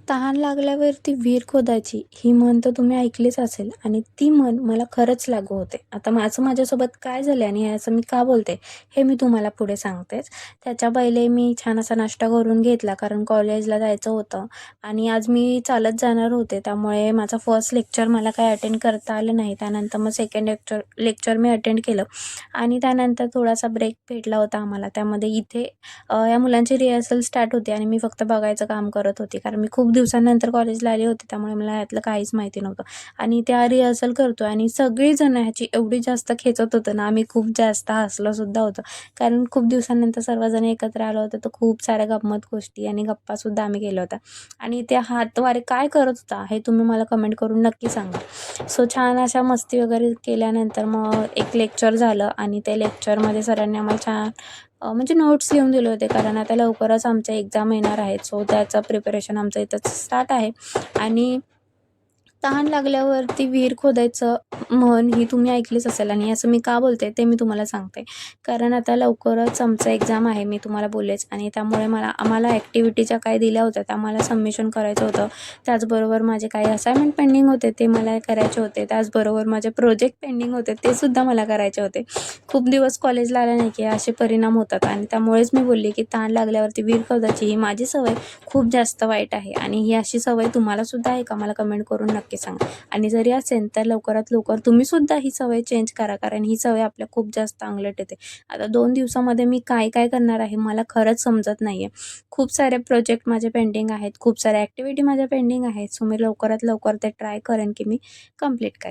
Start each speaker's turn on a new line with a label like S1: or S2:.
S1: तहान लागल्यावरती विहीर खोदायची ही म्हण तर तुम्ही ऐकलीच असेल आणि ती म्हण मला खरंच लागू होते. आता माझं माझ्यासोबत काय झालं आणि असं मी का बोलते हे मी तुम्हाला पुढे सांगतेच. त्याच्या पहिले मी छान असा नाश्ता करून घेतला कारण कॉलेजला जायचं होतं आणि आज मी चालत जाणार होते. त्यामुळे माझा फर्स्ट लेक्चर मला काही अटेंड करता आलं नाही. त्यानंतर मग सेकंड लेक्चर मी अटेंड केलं आणि त्यानंतर थोडासा ब्रेक भेटला होता आम्हाला. त्यामध्ये इथे या मुलांची रिहर्सल स्टार्ट होती आणि मी फक्त बघायचं काम करत होते कारण मी खूप दिवसांनंतर कॉलेजला आले होते. त्यामुळे मला ह्यातलं काहीच माहिती नव्हतं आणि त्या रिहर्सल करतो आणि सगळीजण ह्याची एवढी जास्त खेचत होतं ना, आम्ही खूप जास्त हसलोसुद्धा होतो कारण खूप दिवसांनंतर सर्वजण एकत्र आलो होतो. तर खूप साऱ्या गंमत गोष्टी आणि गप्पासुद्धा आम्ही केल्या होत्या आणि त्या हातवारे काय करत होता हे तुम्ही मला कमेंट करून नक्की सांगा. सो छान अशा मस्ती वगैरे केल्यानंतर मग एक लेक्चर झालं आणि त्या लेक्चरमध्ये सरांनी आम्हाला छान म्हणजे नोट्स लिहून दिले होते कारण आता लवकरच आमच्या एक्झाम येणार आहेत. सो त्याचं प्रिपरेशन आमचं इथंच स्टार्ट आहे आणि तहान लागल्यावरती विहीर खोदायचं म्हण ही तुम्ही ऐकलीच असेल आणि असं मी का बोलते ते मी तुम्हाला सांगते. कारण आता लवकरच आमचं एक्झाम आहे मी तुम्हाला बोललेच आणि त्यामुळे आम्हाला ॲक्टिव्हिटी काय दिल्या होत्या त्या मला सबमिशन करायचं होतं. त्याचबरोबर माझे काही असाइनमेंट पेंडिंग होते ते मला करायचे होते. त्याचबरोबर माझे प्रोजेक्ट पेंडिंग होते ते सुद्धा मला करायचे होते. खूप दिवस कॉलेजला आले नाही की असे परिणाम होतात आणि त्यामुळेच मी बोलले की तहान लागल्यावरती विहीर खोदायची ही माझी सवय खूप जास्त वाईट आहे आणि ही अशी सवय तुम्हालासुद्धा आहे का मला कमेंट करून नक्की सांगा. आणि जरी असेल तर लवकरात लवकर तुम्हीसुद्धा ही सवय चेंज करा कारण ही सवय आपल्या खूप जास्त अंगलट येते. आता 2 दिवसामध्ये मी काय काय करणार आहे मला खरंच समजत नाही आहे. खूप सारे प्रोजेक्ट माझे पेंडिंग आहेत, खूप साऱ्या ॲक्टिव्हिटी माझ्या पेंडिंग आहेत. सो मी लवकरात लवकर ते ट्राय करेन की मी कंप्लीट करेन.